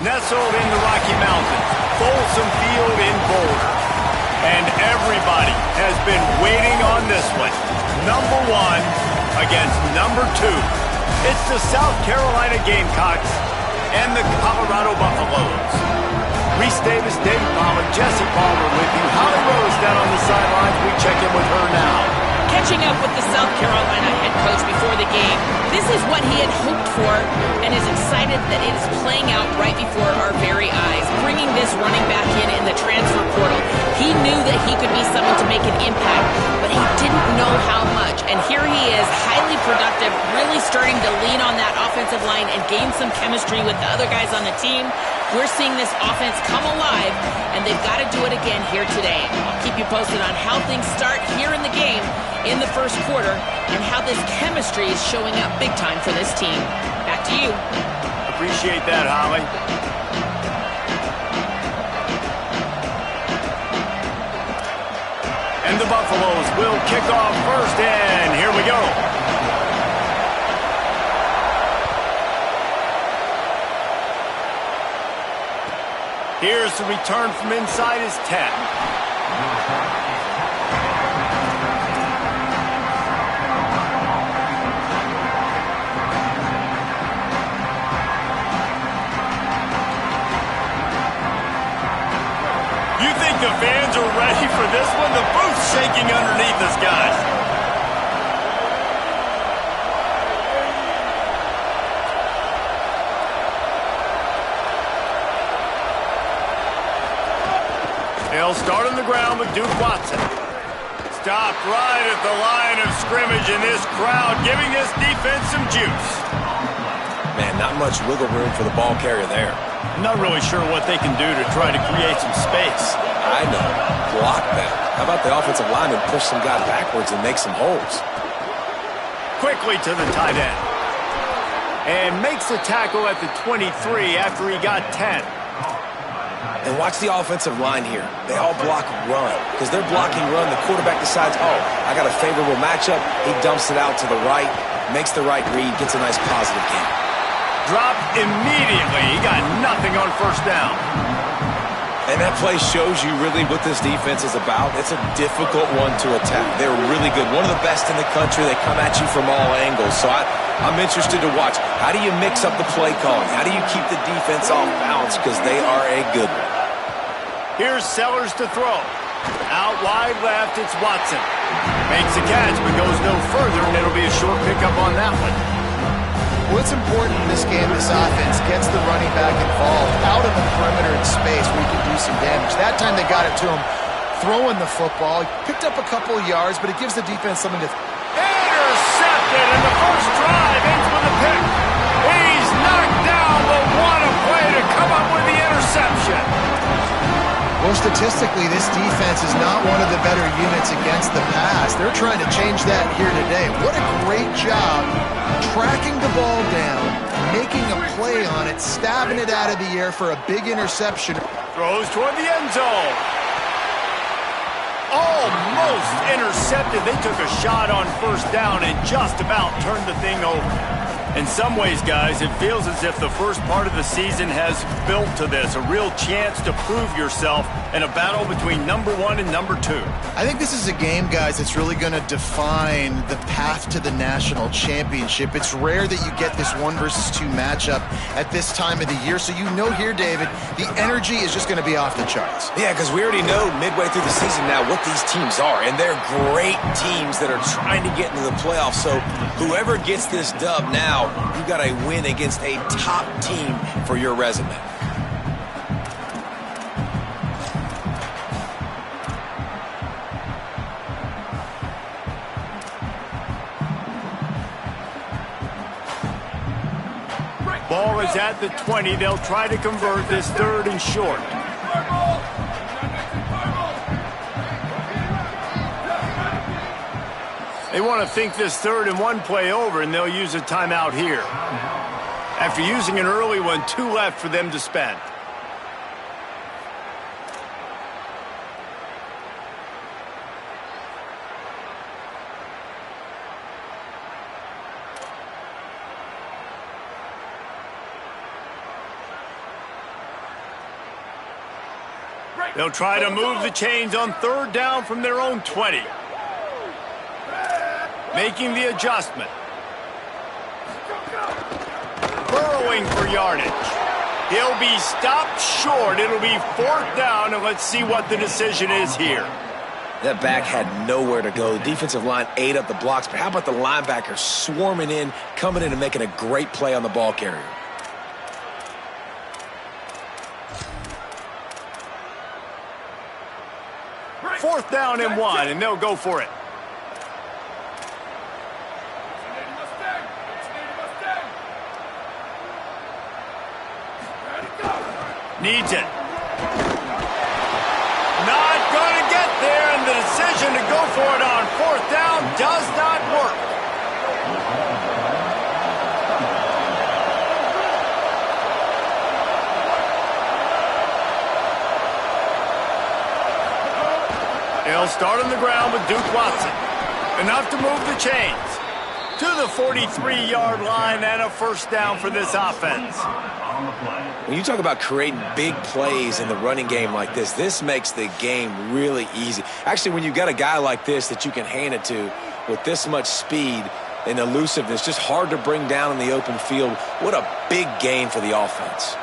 Nestled in the Rocky Mountains, Folsom Field in Boulder. And everybody has been waiting on this one. Number 1 against number 2. It's the South Carolina Gamecocks and the Colorado Buffaloes. Reese Davis, David Pollack, Jesse Palmer with you. Holly Rose down on the sidelines. We check in with her now. Catching up with the South Carolina head coach before the game, this is what he had hoped for and is excited that it is playing out right before our very eyes. Bringing this running back in the transfer portal, he knew that he could be someone to make an impact, but he didn't know how much. And here he is, highly productive, really starting to lean on that offensive line and gain some chemistry with the other guys on the team. We're seeing this offense come alive, and they've got to do it again here today. I'll keep you posted on how things start here in the game in the first quarter and how this chemistry is showing up big time for this team. Back to you. Appreciate that, Holly. And the Buffaloes will kick off first, and here we go. Here's the return from inside his 10. You think the fans are ready for this one? The booth's shaking underneath us, guys. They'll start on the ground with Duke Watson. Stopped right at the line of scrimmage, and this crowd giving this defense some juice. Man, not much wiggle room for the ball carrier there. I'm not really sure what they can do to try to create some space. I know. Block that. How about the offensive lineman push some guy backwards and make some holes? Quickly to the tight end. And makes the tackle at the 23 after he got 10. And watch the offensive line here. They all block run. Because they're blocking run, the quarterback decides, oh, I got a favorable matchup. He dumps it out to the right, makes the right read, gets a nice positive gain. Dropped immediately. He got nothing on first down. And that play shows you really what this defense is about. It's a difficult one to attack. They're really good. One of the best in the country. They come at you from all angles. So I'm interested to watch. How do you mix up the play calling? How do you keep the defense off balance? Because they are a good one. Here's Sellers to throw. Out wide left, it's Watson. Makes a catch, but goes no further, and it'll be a short pickup on that one. What's important in this game, this offense gets the running back involved out of the perimeter in space where he can do some damage. That time they got it to him throwing the football. He picked up a couple of yards, but it gives the defense something to... Intercepted, and the first drive ends with a pick. He's knocked down, but what a play to come up with the interception. Well, statistically, this defense is not one of the better units against the pass. They're trying to change that here today. What a great job tracking the ball down, making a play on it, stabbing it out of the air for a big interception. Throws toward the end zone. Almost intercepted. They took a shot on first down and just about turned the thing over. In some ways, guys, it feels as if the first part of the season has built to this, a real chance to prove yourself in a battle between number 1 and number 2. I think this is a game, guys, that's really going to define the path to the national championship. It's rare that you get this 1 versus 2 matchup at this time of the year, so you know here, David, the energy is just going to be off the charts. Yeah, because we already know midway through the season now what these teams are, and they're great teams that are trying to get into the playoffs, so whoever gets this dub now, you got a win against a top team for your resume. Ball is at the 20. They'll try to convert this 3rd and short. They want to think this 3rd and 1 play over, and they'll use a timeout here. After using an early one, 2 left for them to spend. They'll try to move the chains on third down from their own 20. Making the adjustment. Burrowing for yardage. He'll be stopped short. It'll be fourth down, and let's see what the decision is here. That back had nowhere to go. The defensive line ate up the blocks, but how about the linebacker swarming in, coming in and making a great play on the ball carrier? Fourth down and 1, and they'll go for it. Needs it. Not going to get there, and the decision to go for it on fourth down does not work. They'll start on the ground with Duke Watson. Enough to move the chains to the 43-yard line, and a first down for this offense. When you talk about creating big plays in the running game like this makes the game really easy. Actually, when you've got a guy like this that you can hand it to with this much speed and elusiveness, just hard to bring down in the open field, what a big gain for the offense.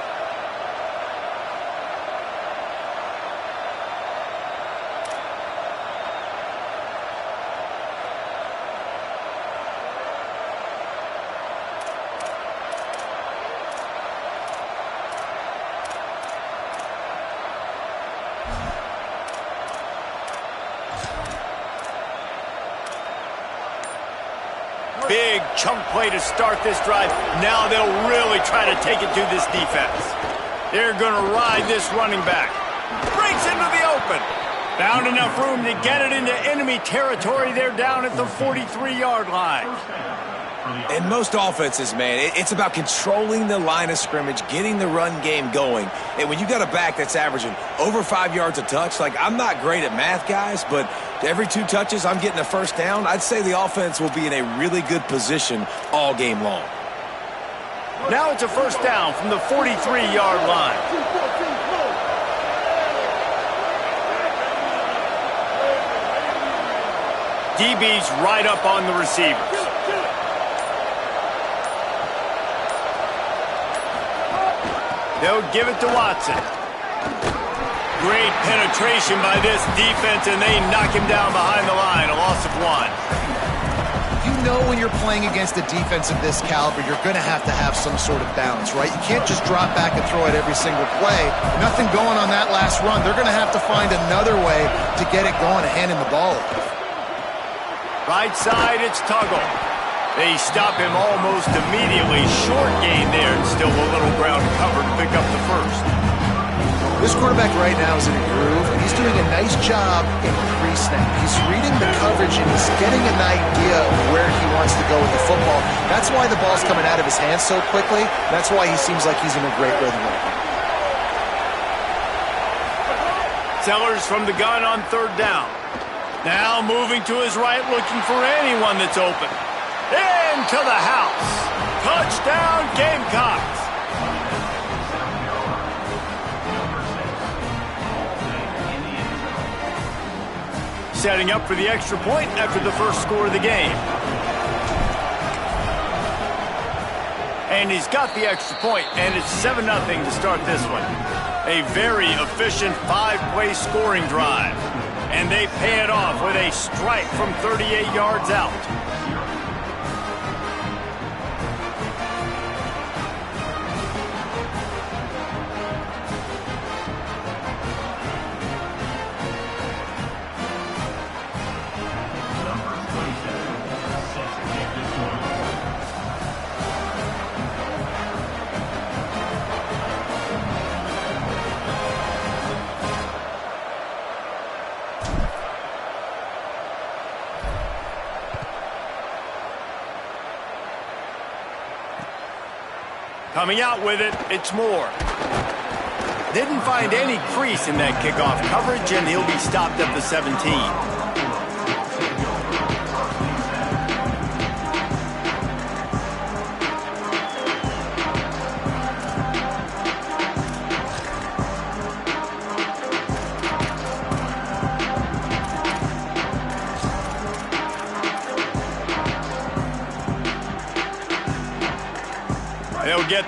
Big chunk play to start this drive. Now they'll really try to take it to this defense. They're going to ride this running back. Breaks into the open. Found enough room to get it into enemy territory. They're down at the 43-yard line. In most offenses, man, it's about controlling the line of scrimmage, getting the run game going. And when you got a back that's averaging over 5 yards a touch, like, I'm not great at math, guys, but every 2 touches I'm getting a first down, I'd say the offense will be in a really good position all game long. Now it's a first down from the 43-yard line. DB's right up on the receivers. They'll give it to Watson. Great penetration by this defense, and they knock him down behind the line, a loss of 1. You know when you're playing against a defense of this caliber, you're going to have some sort of balance, right? You can't just drop back and throw it every single play. Nothing going on that last run. They're going to have to find another way to get it going and hand him the ball. Right side, it's Tuggle. They stop him almost immediately. Short gain there, and still a little ground cover to pick up the first. This quarterback right now is in a groove, and he's doing a nice job in pre-snap. He's reading the coverage, and he's getting an idea of where he wants to go with the football. That's why the ball's coming out of his hands so quickly. That's why he seems like he's in a great rhythm right now. Sellers from the gun on third down. Now moving to his right, looking for anyone that's open. Into the house. Touchdown, Gamecocks. Setting up for the extra point after the first score of the game. And he's got the extra point, and it's 7-0 to start this one. A very efficient 5-play scoring drive. And they pay it off with a strike from 38 yards out. Coming out with it, it's Moore. Didn't find any crease in that kickoff coverage, and he'll be stopped at the 17.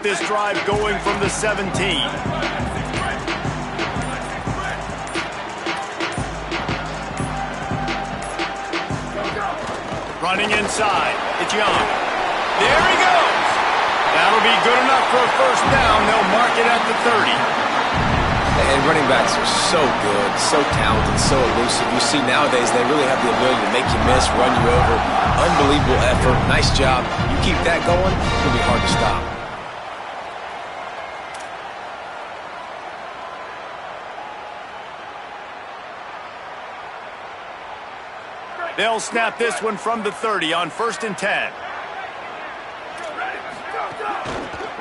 this drive going from the 17. Running inside. It's Young. There he goes. That'll be good enough for a first down. They'll mark it at the 30. And running backs are so good, so talented, so elusive. You see nowadays they really have the ability to make you miss, run you over. Unbelievable effort. Nice job. You keep that going, it's going to be hard to stop. They'll snap this one from the 30 on 1st and 10.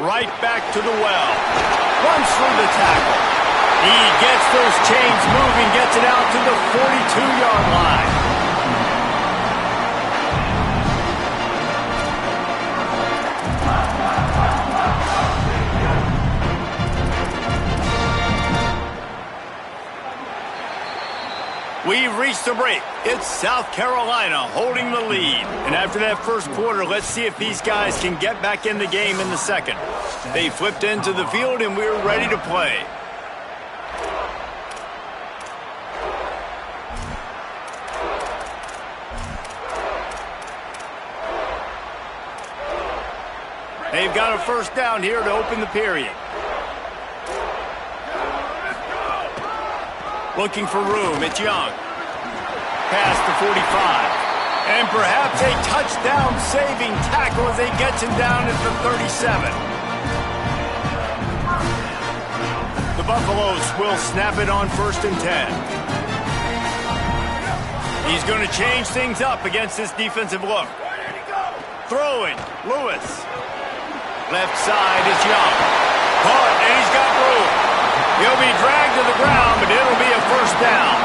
Right back to the well. Runs through the tackle. He gets those chains moving, gets it out to the 42-yard line. We've reached the break. It's South Carolina holding the lead. And after that first quarter, let's see if these guys can get back in the game in the second. They flipped into the field, and we're ready to play. They've got a first down here to open the period. Looking for room. It's Young. Past the 45. And perhaps a touchdown-saving tackle as they get him down at the 37. The Buffaloes will snap it on 1st and 10. He's going to change things up against this defensive look. Throwing. Lewis. Left side is Young. Caught, and he's got room. He'll be dragged to the ground, but it'll be a first down.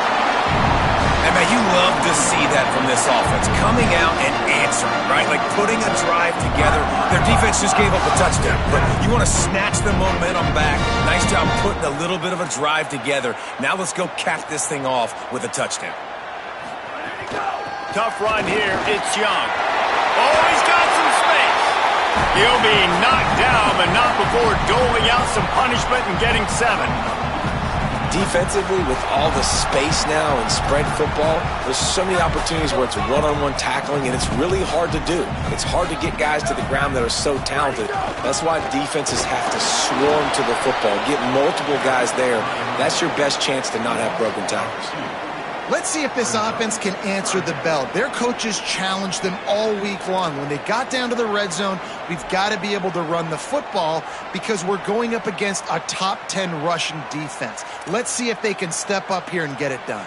And man, you love to see that from this offense. Coming out and answering, right? Like putting a drive together. Their defense just gave up a touchdown, but you want to snatch the momentum back. Nice job putting a little bit of a drive together. Now let's go cap this thing off with a touchdown. Tough run here. It's Young. Oh, he's got some space. He'll be knocked down, but not before doling out some punishment and getting 7. Defensively, with all the space now and spread football, there's so many opportunities where it's one-on-one tackling, and it's really hard to do. It's hard to get guys to the ground that are so talented. That's why defenses have to swarm to the football, get multiple guys there. That's your best chance to not have broken tackles. Let's see if this offense can answer the bell. Their coaches challenged them all week long. When they got down to the red zone, we've got to be able to run the football because we're going up against a top 10 rushing defense. Let's see if they can step up here and get it done.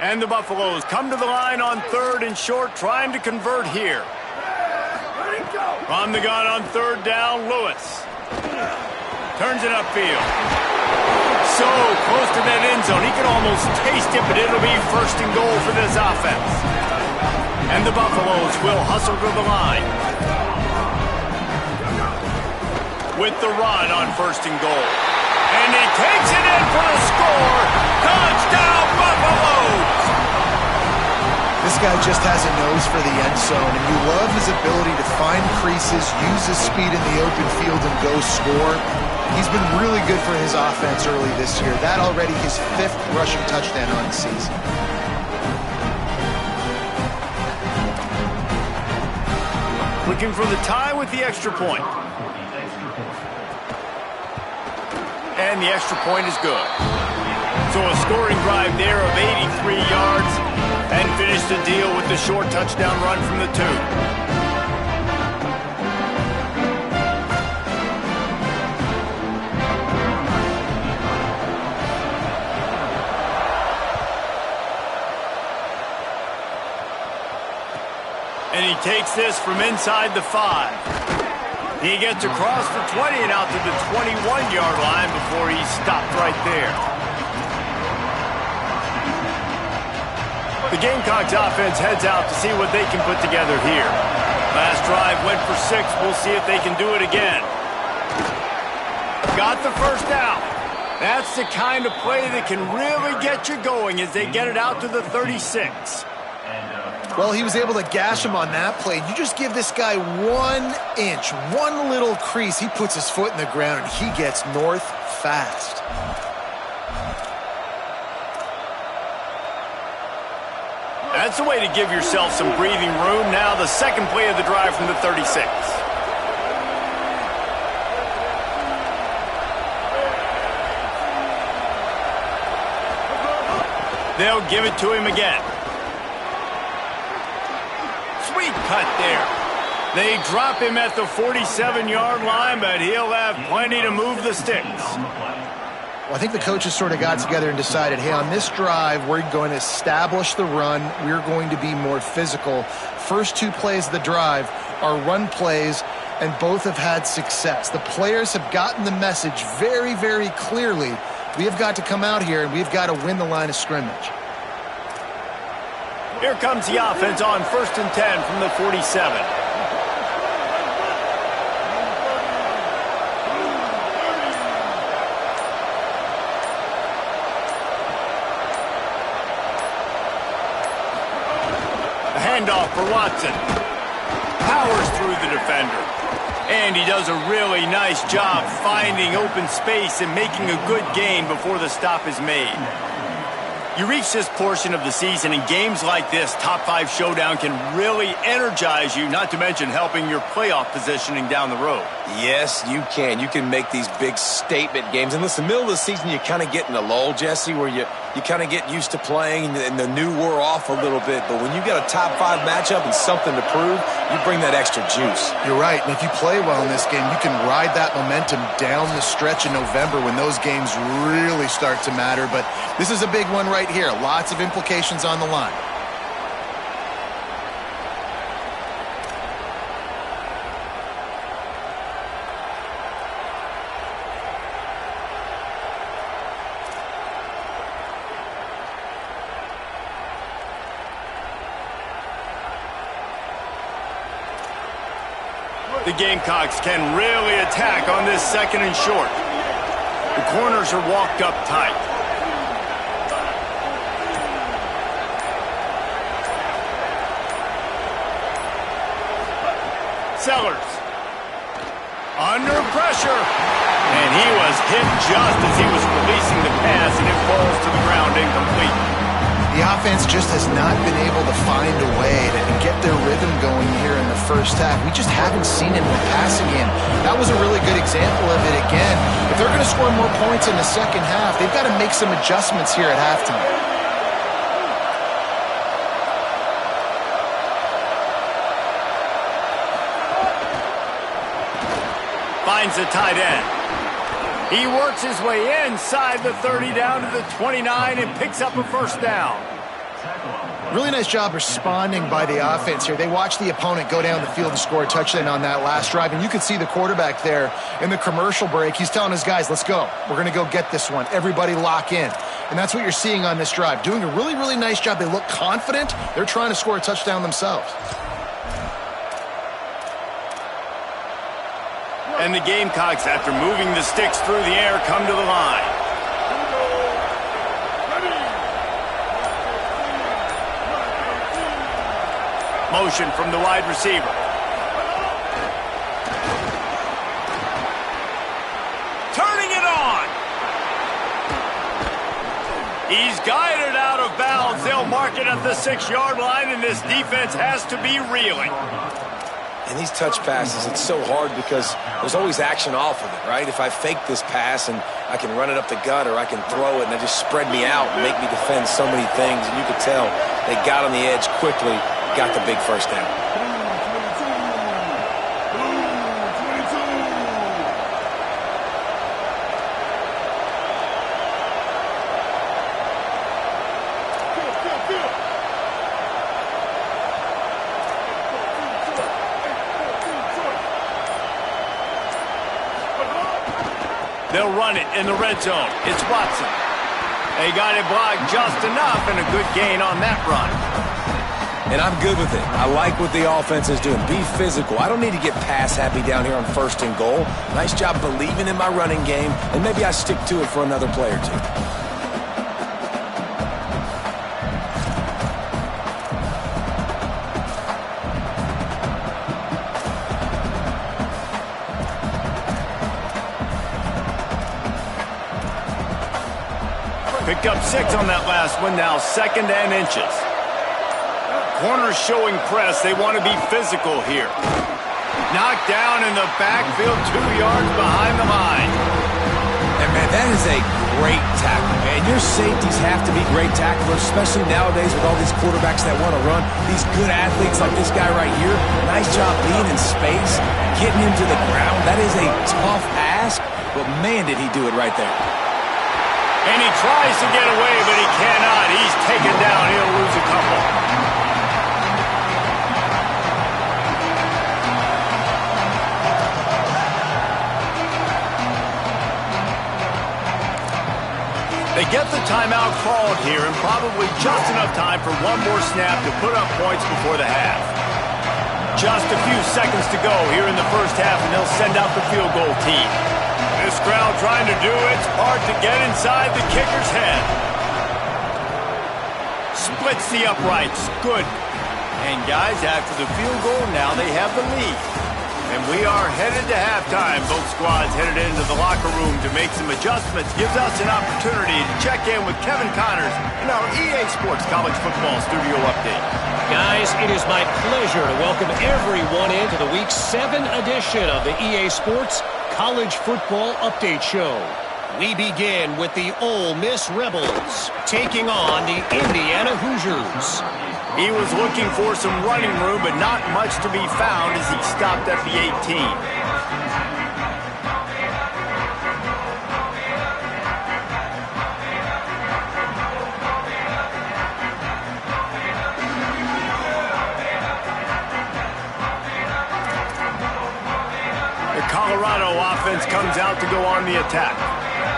And the Buffaloes come to the line on 3rd and short, trying to convert here. From the gun on 3rd down, Lewis. Turns it upfield. So close to that end zone. He can almost taste it, but it'll be 1st and goal for this offense. And the Buffaloes will hustle to the line. With the run on 1st and goal. And he takes it in for the score. Touchdown, Buffaloes! This guy just has a nose for the end zone, and you love his ability to find creases, use his speed in the open field, and go score. He's been really good for his offense early this year. That already his 5th rushing touchdown on the season. Looking for the tie with the extra point. And the extra point is good. So a scoring drive there of 83 yards and finish the deal with the short touchdown run from the 2. And he takes this from inside the 5. He gets across the 20 and out to the 21-yard line before he's stopped right there. The Gamecocks offense heads out to see what they can put together here. Last drive went for 6. We'll see if they can do it again. Got the first out. That's the kind of play that can really get you going as they get it out to the 36. Well, he was able to gash him on that play. You just give this guy 1 inch, one little crease. He puts his foot in the ground, and he gets north fast. That's a way to give yourself some breathing room. Now the second play of the drive from the 36. They'll give it to him again. Sweet cut there. They drop him at the 47-yard line, but he'll have plenty to move the sticks. Well, I think the coaches sort of got together and decided, hey, on this drive, we're going to establish the run. We're going to be more physical. First 2 plays of the drive are run plays, and both have had success. The players have gotten the message very, very clearly. We have got to come out here, and we've got to win the line of scrimmage. Here comes the offense on 1st and 10 from the 47. Handoff for Watson. Powers through the defender. And he does a really nice job finding open space and making a good gain before the stop is made. You reach this portion of the season, and games like this, top 5 showdown, can really energize you, not to mention helping your playoff positioning down the road. Yes, you can. You can make these big statement games. And listen, middle of the season, you kind of get in a lull, Jesse, where you kind of get used to playing and the new wear off a little bit. But when you got a top 5 matchup and something to prove, you bring that extra juice. You're right. And if you play well in this game, you can ride that momentum down the stretch in November when those games really start to matter. But this is a big one right here. Lots of implications on the line. The Gamecocks can really attack on this 2nd and short. The corners are walked up tight. Sellers. Under pressure. And he was hit just as he was releasing the pass, and it falls to the ground incomplete. The offense just has not been able to find a way to get their rhythm going here in the first half. We just haven't seen it in the passing game. That was a really good example of it again. If they're going to score more points in the second half, they've got to make some adjustments here at halftime. Finds the tight end. He works his way inside the 30 down to the 29 and picks up a first down. Really nice job responding by the offense here. They watched the opponent go down the field and score a touchdown on that last drive, and you can see the quarterback there in the commercial break. He's telling his guys, let's go. We're going to go get this one. Everybody lock in. And that's what you're seeing on this drive. Doing a really, really nice job. They look confident. They're trying to score a touchdown themselves. And the Gamecocks, after moving the sticks through the air, come to the line. Motion from the wide receiver. Turning it on. He's guided out of bounds. They'll mark it at the 6-yard line, and this defense has to be reeling. And these touch passes, it's so hard because there's always action off of it, right? If I fake this pass and I can run it up the gut or I can throw it and they just spread me out and make me defend so many things. And you could tell they got on the edge quickly, got the big first down. They'll run it in the red zone. It's Watson. They got it blocked just enough, and a good gain on that run. And I'm good with it. I like what the offense is doing. Be physical. I don't need to get pass happy down here on 1st and goal. Nice job believing in my running game, and maybe I stick to it for another play or two. Picked up 6 on that last one, now 2nd and inches. Corners showing press. They want to be physical here. Knocked down in the backfield, 2 yards behind the line. And, man, that is a great tackle. And your safeties have to be great tacklers, especially nowadays with all these quarterbacks that want to run. These good athletes like this guy right here, nice job being in space, getting him to the ground. That is a tough ask, but, man, did he do it right there. And he tries to get away, but he cannot. He's taken down. He'll lose a couple. They get the timeout called here, and probably just enough time for one more snap to put up points before the half. Just a few seconds to go here in the first half, and they'll send out the field goal team. This crowd trying to do its part to get inside the kicker's head. Splits the uprights. Good. And guys, after the field goal, now they have the lead. And we are headed to halftime. Both squads headed into the locker room to make some adjustments. Gives us an opportunity to check in with Kevin Connors in our EA Sports College Football Studio Update. Guys, it is my pleasure to welcome everyone into the Week 7 edition of the EA Sports College Football Update Show. We begin with the Ole Miss Rebels taking on the Indiana Hoosiers. He was looking for some running room, but not much to be found as he stopped at the 18. The Colorado offense comes out to go on the attack.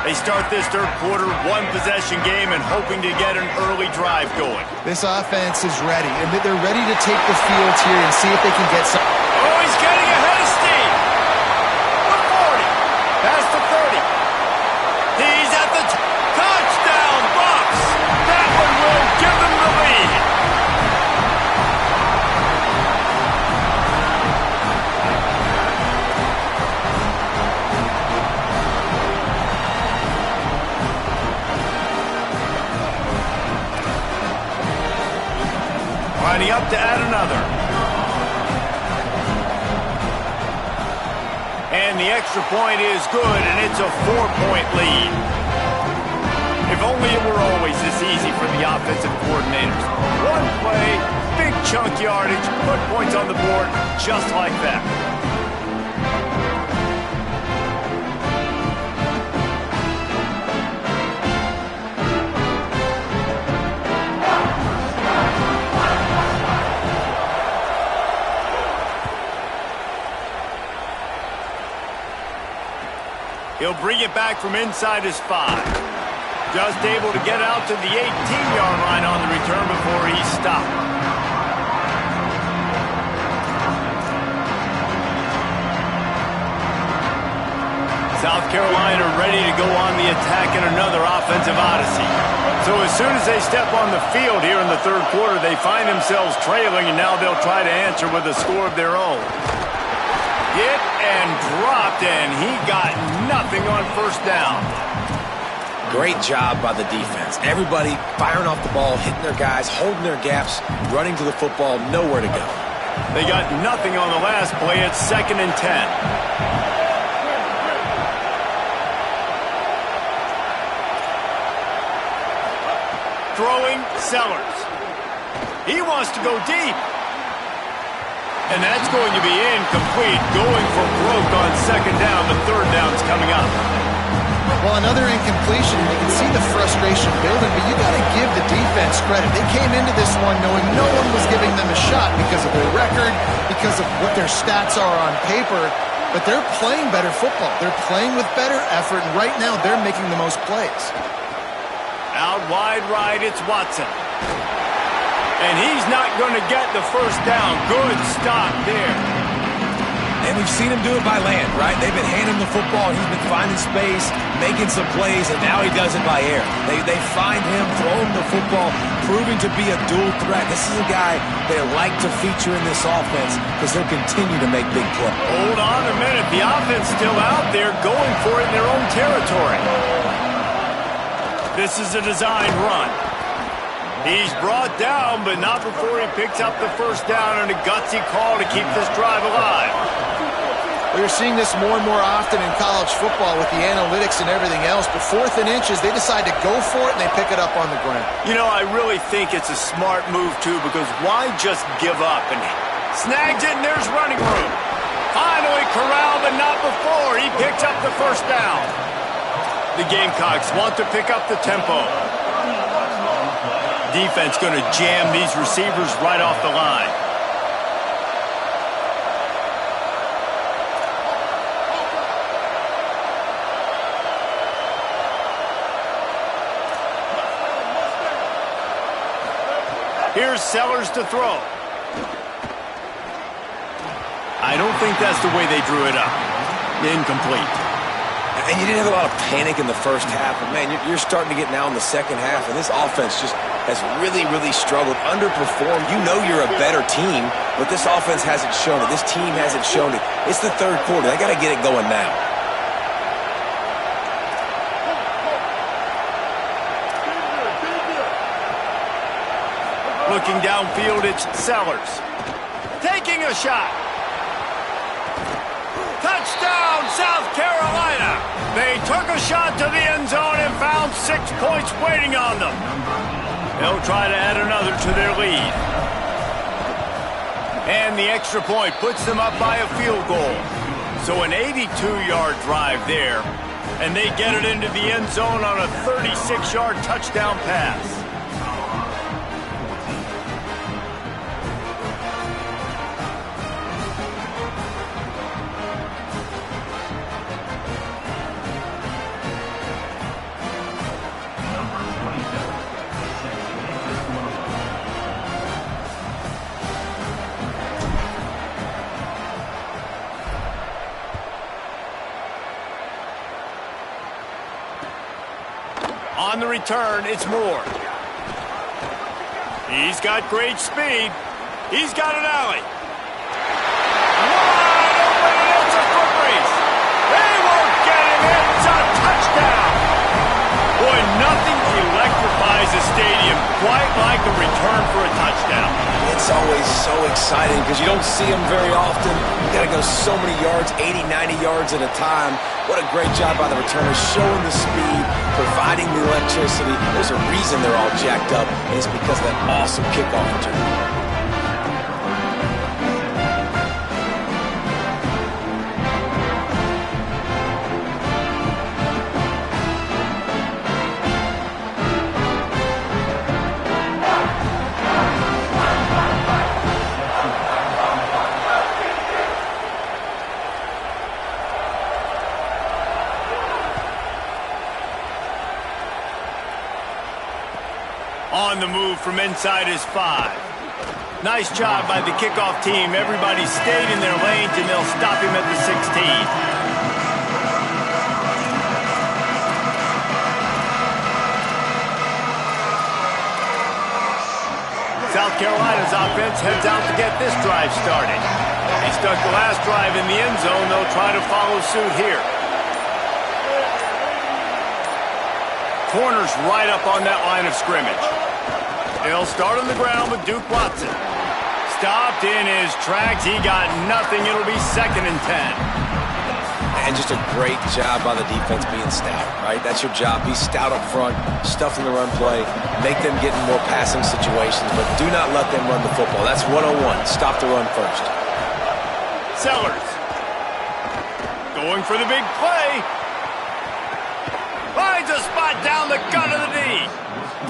They start this third quarter, one-possession game, and hoping to get an early drive going. This offense is ready, and they're ready to take the field here and see if they can get some. Oh, he's getting ahead of steam. The 40, past the 30. He's at the touchdown box. That one will give them the lead. Lining up to add another. And the extra point is good, and it's a 4-point lead. If only it were always this easy for the offensive coordinators. One play, big chunk yardage, put points on the board just like that. He'll bring it back from inside his 5. Just able to get out to the 18-yard line on the return before he's stopped. South Carolina ready to go on the attack in another offensive odyssey. So as soon as they step on the field here in the third quarter, they find themselves trailing, and now they'll try to answer with a score of their own. Hit and dropped, and he got nothing on first down. Great job by the defense. Everybody firing off the ball, hitting their guys, holding their gaps, running to the football, nowhere to go. They got nothing on the last play. It's 2nd and 10. Throwing Sellers. He wants to go deep. And that's going to be incomplete. Going for broke on 2nd down, but 3rd down's coming up. Well, another incompletion, and you can see the frustration building, but you got to give the defense credit. They came into this one knowing no one was giving them a shot because of their record, because of what their stats are on paper, but they're playing better football. They're playing with better effort, and right now they're making the most plays. Out wide right, it's Watson. And he's not going to get the first down. Good stop there. And we've seen him do it by land, right? They've been handing the football. He's been finding space, making some plays, and now he does it by air. They find him, throw him the football, proving to be a dual threat. This is a guy they like to feature in this offense because they'll continue to make big plays. Hold on a minute. The offense still out there going for it in their own territory. This is a designed run. He's brought down, but not before he picks up the first down and a gutsy call to keep this drive alive. We're seeing this more and more often in college football with the analytics and everything else, but 4th and inches, they decide to go for it and they pick it up on the ground. You know, I really think it's a smart move, too, because why just give up? And snags it, and there's running room. Finally corralled, but not before. He picks up the first down. The Gamecocks want to pick up the tempo. Defense going to jam these receivers right off the line. Here's Sellers to throw. I don't think that's the way they drew it up. Incomplete. And you didn't have a lot of panic in the first half, but man, you're starting to get now in the second half, and this offense just has really, really struggled, underperformed. You know you're a better team, but this offense hasn't shown it. This team hasn't shown it. It's the third quarter. They got to get it going now. Looking downfield, it's Sellers. Taking a shot. Touchdown, South Carolina! They took a shot to the end zone and found 6 points waiting on them. They'll try to add another to their lead. And the extra point puts them up by a field goal. So an 82-yard drive there, and they get it into the end zone on a 36-yard touchdown pass. On the return, it's Moore. He's got great speed. He's got an alley. Wide open, it's a foot race. They won't get him. It's a touchdown. Boy, nothing electrifies a stadium quite like a return for a touchdown. It's always so exciting because you don't see them very often. You got to go so many yards, 80, 90 yards at a time. What a great job by the returners, showing the speed, providing the electricity. There's a reason they're all jacked up, and it's because of that awesome kickoff return. On the move from inside his 5. Nice job by the kickoff team. Everybody stayed in their lanes, and they'll stop him at the 16. South Carolina's offense heads out to get this drive started. They stuck the last drive in the end zone. They'll try to follow suit here. Corner's right up on that line of scrimmage. They'll start on the ground with Duke Watson. Stopped in his tracks. He got nothing. It'll be 2nd and 10. And just a great job by the defense being stout, right? That's your job. Be stout up front, stuff in the run play, make them get in more passing situations, but do not let them run the football. That's 101. Stop the run first. Sellers. Going for the big play. Finds a spot down the gut of the knee.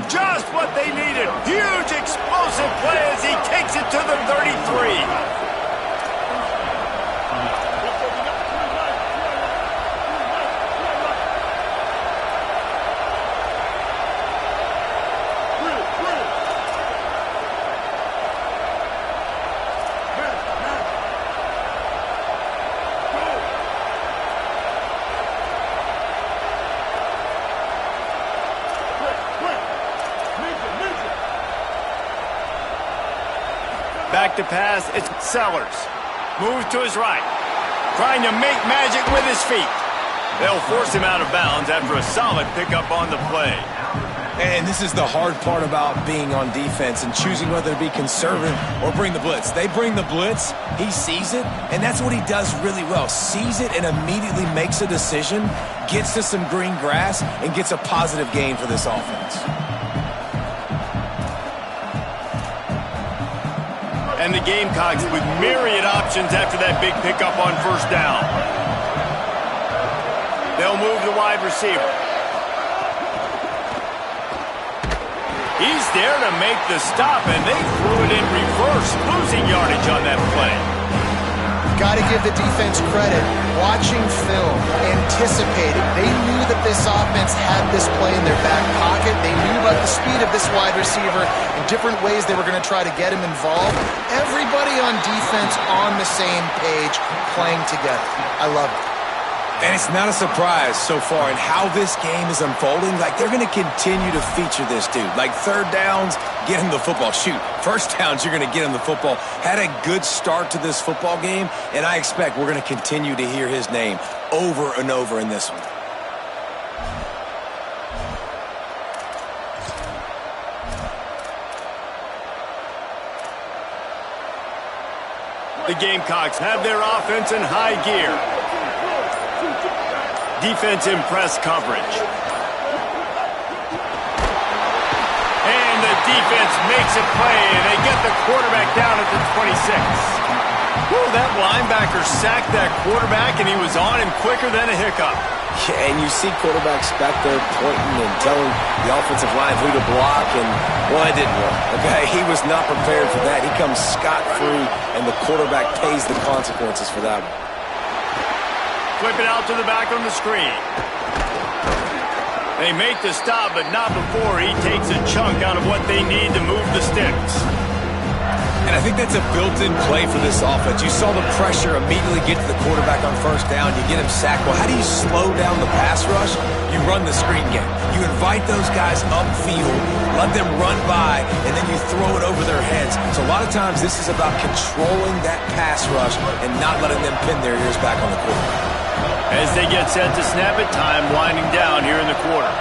Just what they needed. Huge explosive play as he takes it to the 33. Back to pass, it's Sellers. Moves to his right. Trying to make magic with his feet. They'll force him out of bounds after a solid pickup on the play. And this is the hard part about being on defense and choosing whether to be conservative or bring the blitz. They bring the blitz, he sees it, and that's what he does really well. Sees it and immediately makes a decision, gets to some green grass, and gets a positive gain for this offense. And the Gamecocks with myriad options after that big pickup on first down. They'll move the wide receiver. He's there to make the stop, and they threw it in reverse, losing yardage on that play. Got to give the defense credit. Watching film, anticipating. They knew that this offense had this play in their back pocket. They knew about the speed of this wide receiver and different ways they were going to try to get him involved. Everybody on defense on the same page, playing together. I love it. And it's not a surprise so far in how this game is unfolding. Like, they're going to continue to feature this dude. Like, third downs, get him the football. Shoot, first downs, you're going to get him the football. Had a good start to this football game, and I expect we're going to continue to hear his name over and over in this one. The Gamecocks have their offense in high gear. Defense in press coverage. And the defense makes a play, and they get the quarterback down at the 26. Woo, that linebacker sacked that quarterback, and he was on him quicker than a hiccup. Yeah, and you see quarterbacks back there pointing and telling the offensive line who to block, and, well, it didn't work, okay? He was not prepared for that. He comes scot-free, and the quarterback pays the consequences for that one. Flip it out to the back on the screen. They make the stop, but not before he takes a chunk out of what they need to move the sticks. And I think that's a built-in play for this offense. You saw the pressure immediately get to the quarterback on first down. You get him sacked. Well, how do you slow down the pass rush? You run the screen game. You invite those guys upfield, let them run by, and then you throw it over their heads. So a lot of times this is about controlling that pass rush and not letting them pin their ears back on the quarterback. As they get set to snap it, time winding down here in the quarter.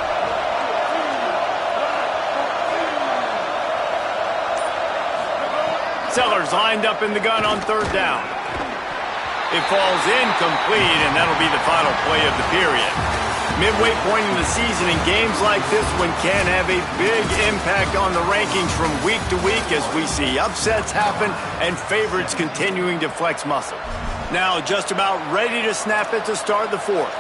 Sellers lined up in the gun on third down. It falls incomplete, and that'll be the final play of the period. Midway point in the season, in games like this one can have a big impact on the rankings from week to week as we see upsets happen and favorites continuing to flex muscle. Now just about ready to snap it to start the fourth.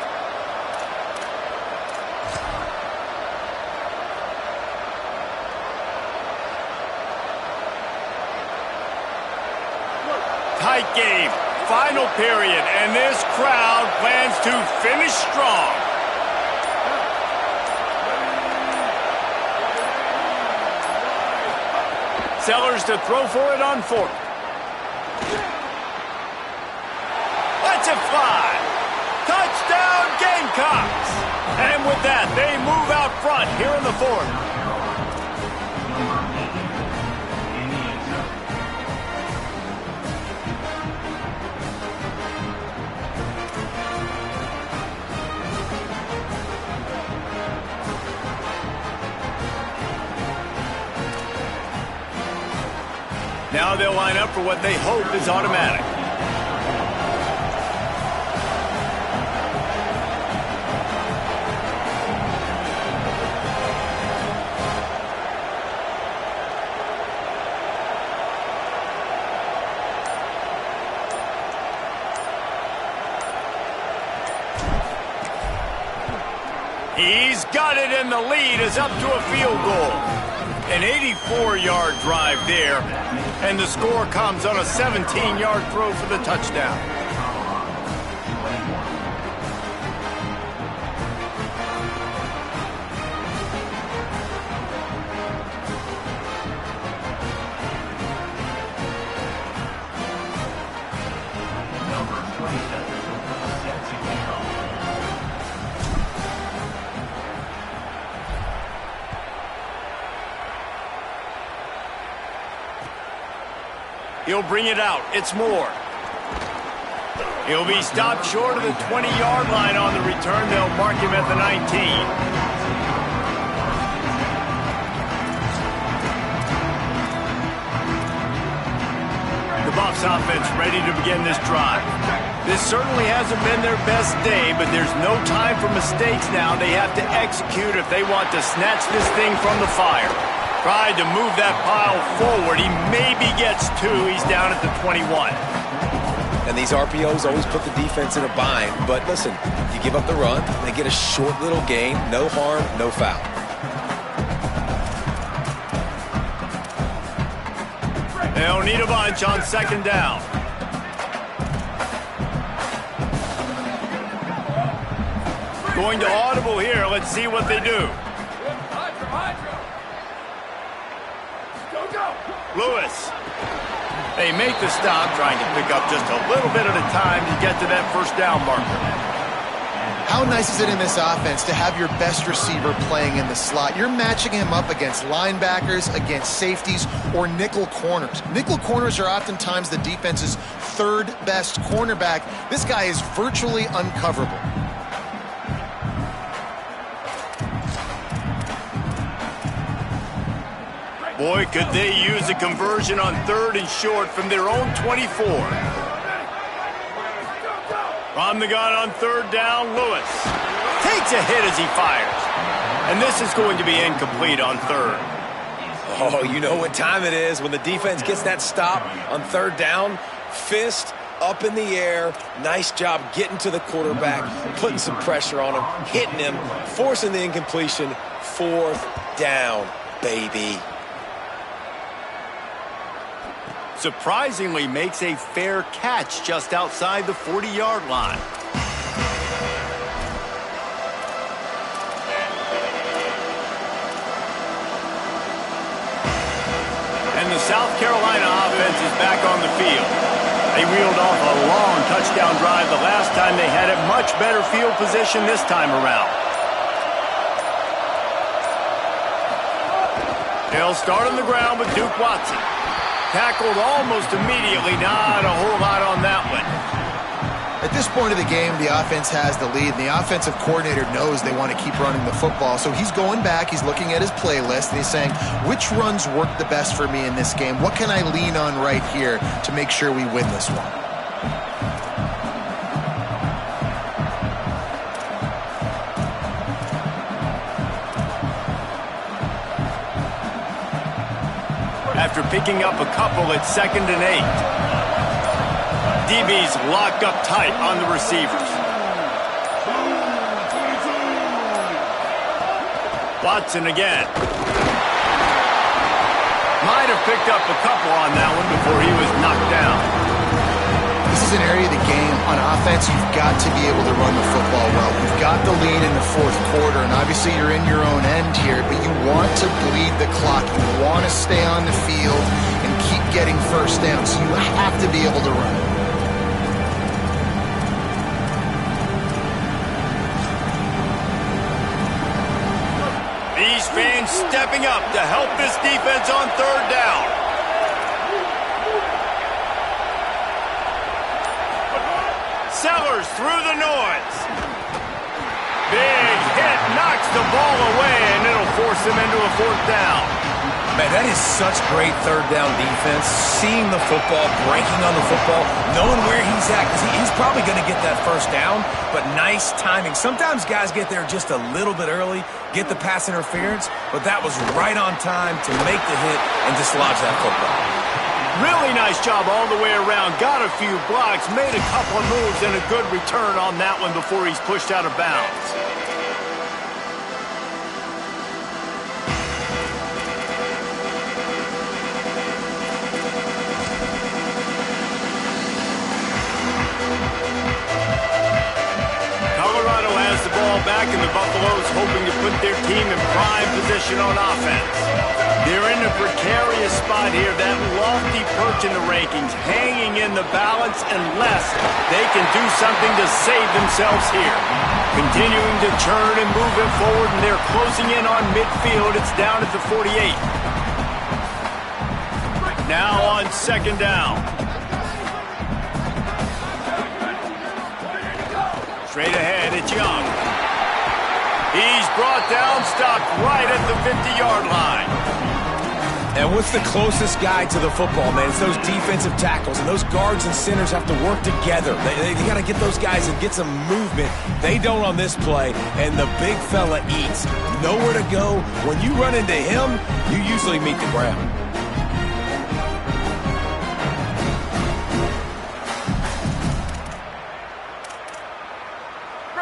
Tight game, final period, and this crowd plans to finish strong. Sellers to throw for it on fourth. Let's it fly. Touchdown Gamecocks. And with that, they move out front here in the fourth. Now they'll line up for what they hope is automatic. He's got it, and the lead is up to a field goal. An 84-yard drive there, and the score comes on a 17-yard throw for the touchdown. He'll bring it out. It's Moore. He'll be stopped short of the 20-yard line on the return. They'll mark him at the 19. Buffs offense ready to begin this drive. This certainly hasn't been their best day, but there's no time for mistakes now. They have to execute if they want to snatch this thing from the fire. Tried to move that pile forward. He maybe gets 2. He's down at the 21. And these RPOs always put the defense in a bind. But listen, you give up the run, they get a short little gain. No harm, no foul. They'll need a bunch on second down. Going to audible here. Let's see what they do. Lewis. They make the stop, trying to pick up just a little bit at a time to get to that first down marker. How nice is it in this offense to have your best receiver playing in the slot? You're matching him up against linebackers, against safeties, or nickel corners. Nickel corners are oftentimes the defense's third best cornerback. This guy is virtually uncoverable. Boy, could they use a conversion on 3rd and short from their own 24. From the gun on 3rd down, Lewis takes a hit as he fires. And this is going to be incomplete on 3rd. Oh, you know what time it is when the defense gets that stop on 3rd down. Fist up in the air. Nice job getting to the quarterback, putting some pressure on him, hitting him, forcing the incompletion. 4th down, baby. Surprisingly makes a fair catch just outside the 40-yard line. And the South Carolina offense is back on the field. They reeled off a long touchdown drive the last time they had it. Much better field position this time around. They'll start on the ground with Duke Watson. Tackled almost immediately. Not a whole lot on that one. At this point of the game, the offense has the lead, and the offensive coordinator knows they want to keep running the football. So he's going back, he's looking at his playlist, and he's saying, which runs work the best for me in this game? What can I lean on right here to make sure we win this one? After picking up a couple at 2nd and 8. DB's locked up tight on the receivers. Watson again. Might have picked up a couple on that one before he was knocked down. This is an area of the game. On offense, you've got to be able to run the football well. You've got the lead in the 4th quarter, and obviously you're in your own end here, but you want to bleed the clock. You want to stay on the field and keep getting first down, so you have to be able to run. These fans stepping up to help this defense on 3rd down. Sellers through the noise. Big hit, knocks the ball away, and it'll force him into a 4th down. Man, that is such great 3rd down defense. Seeing the football, breaking on the football, knowing where he's at, because he's probably going to get that 1st down, but nice timing. Sometimes guys get there just a little bit early, get the pass interference, but that was right on time to make the hit and dislodge that football. Really nice job all the way around. Got a few blocks, made a couple of moves, and a good return on that one before he's pushed out of bounds. Colorado has the ball back, and the Buffaloes hoping to put their team in prime position on offense. They're in a precarious spot here, that lofty perch in the rankings, hanging in the balance unless they can do something to save themselves here. Continuing to churn and move it forward, and they're closing in on midfield. It's down at the 48. Now on 2nd down. Straight ahead, it's Young. He's brought down, stopped right at the 50-yard line. And what's the closest guy to the football, man? It's those defensive tackles, and those guards and centers have to work together. They got to get those guys and get some movement. They don't on this play, and the big fella eats. Nowhere to go. When you run into him, you usually meet the ground.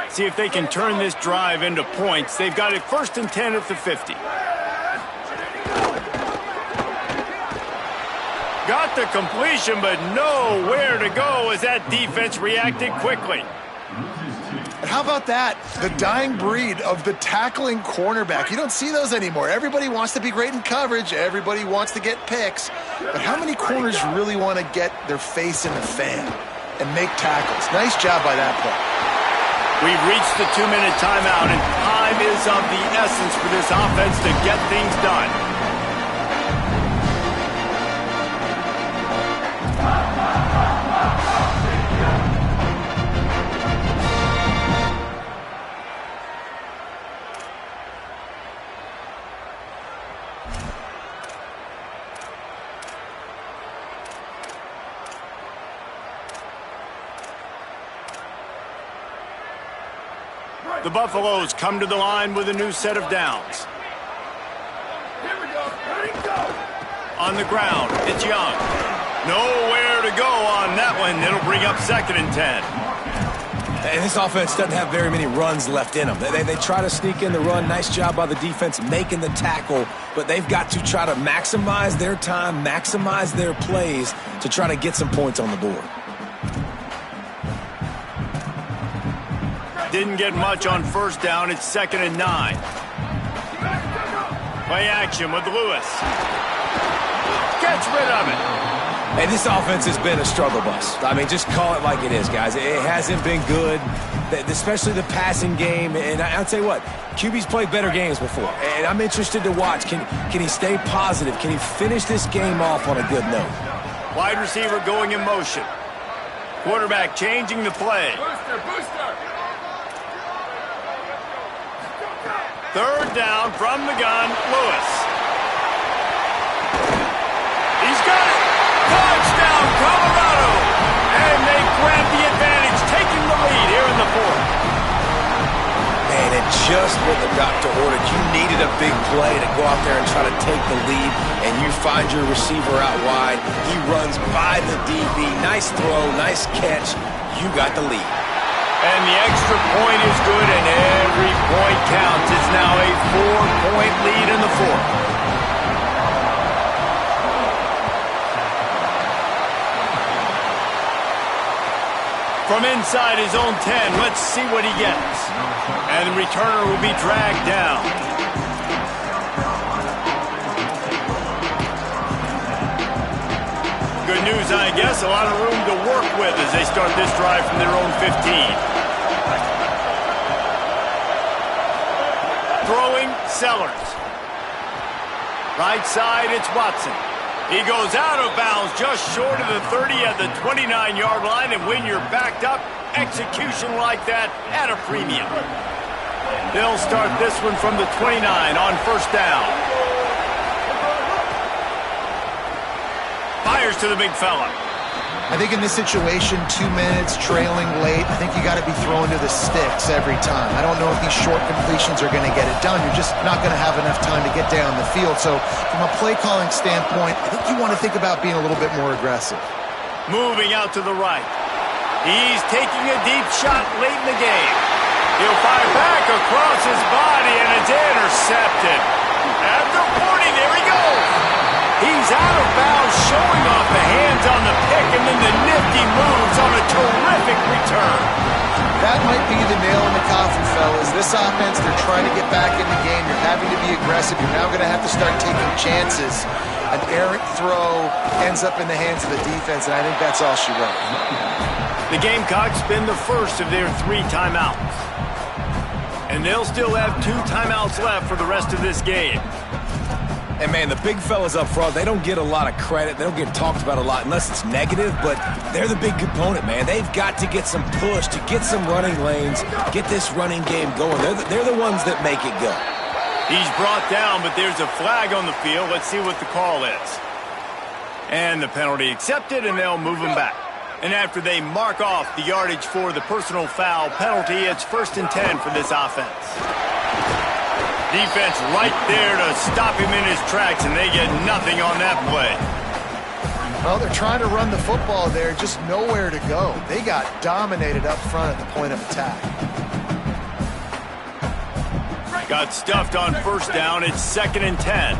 See if they can turn this drive into points. They've got it 1st and 10 at the 50. Got the completion, but nowhere to go as that defense reacted quickly. And how about that? The dying breed of the tackling cornerback. You don't see those anymore. Everybody wants to be great in coverage. Everybody wants to get picks. But how many corners really want to get their face in the fan and make tackles? Nice job by that play. We've reached the 2-minute timeout, and time is of the essence for this offense to get things done. The Buffaloes come to the line with a new set of downs. Here we go. Ready, go. On the ground, it's Young. Nowhere to go on that one. It'll bring up 2nd and 10. And this offense doesn't have very many runs left in them. They try to sneak in the run. Nice job by the defense making the tackle, but they've got to try to maximize their time, maximize their plays to try to get some points on the board. Didn't get much on 1st down. It's 2nd and 9. Play action with Lewis. Gets rid of it. Hey, this offense has been a struggle bus. I mean, just call it like it is, guys. It hasn't been good, especially the passing game. And I'll tell you what, QB's played better games before. And I'm interested to watch. Can he stay positive? Can he finish this game off on a good note? Wide receiver going in motion. Quarterback changing the play. Booster. 3rd down from the gun, Lewis. He's got it. Touchdown, Colorado. And they grab the advantage, taking the lead here in the 4th. Man, and just what the doctor ordered. You needed a big play to go out there and try to take the lead, and you find your receiver out wide. He runs by the DB. Nice throw, nice catch. You got the lead. And the extra point is good, and every point counts. It's now a 4-point lead in the 4th. From inside his own 10, let's see what he gets. And the returner will be dragged down. Good news, I guess. A lot of room to work with as they start this drive from their own 15. Throwing, Sellers. Right side, it's Watson. He goes out of bounds just short of the 30 at the 29-yard line, and when you're backed up, execution like that at a premium. They'll start this one from the 29 on 1st down. Fires to the big fella. I think in this situation, 2 minutes, trailing late, I think you got to be throwing to the sticks every time. I don't know if these short completions are going to get it done. You're just not going to have enough time to get down the field. So from a play calling standpoint, I think you want to think about being a little bit more aggressive. Moving out to the right. He's taking a deep shot late in the game. He'll fire back across his body, and it's intercepted. At the 40, there he goes. He's out of bounds, showing off the hands on the pick, and then the nifty moves on a terrific return. That might be the nail in the coffin, fellas. This offense, they're trying to get back in the game. You're having to be aggressive. You're now going to have to start taking chances. An errant throw ends up in the hands of the defense, and I think that's all she wrote. The Gamecocks spend the first of their 3 timeouts. And they'll still have 2 timeouts left for the rest of this game. And, man, the big fellas up front, they don't get a lot of credit. They don't get talked about a lot unless it's negative, but they're the big component, man. They've got to get some push, to get some running lanes, get this running game going. They're the ones that make it go. He's brought down, but there's a flag on the field. Let's see what the call is. And the penalty accepted, and they'll move him back. And after they mark off the yardage for the personal foul penalty, it's 1st and 10 for this offense. Defense right there to stop him in his tracks, and they get nothing on that play. Well, they're trying to run the football there, just nowhere to go. They got dominated up front at the point of attack. Got stuffed on 1st down. It's 2nd and 10.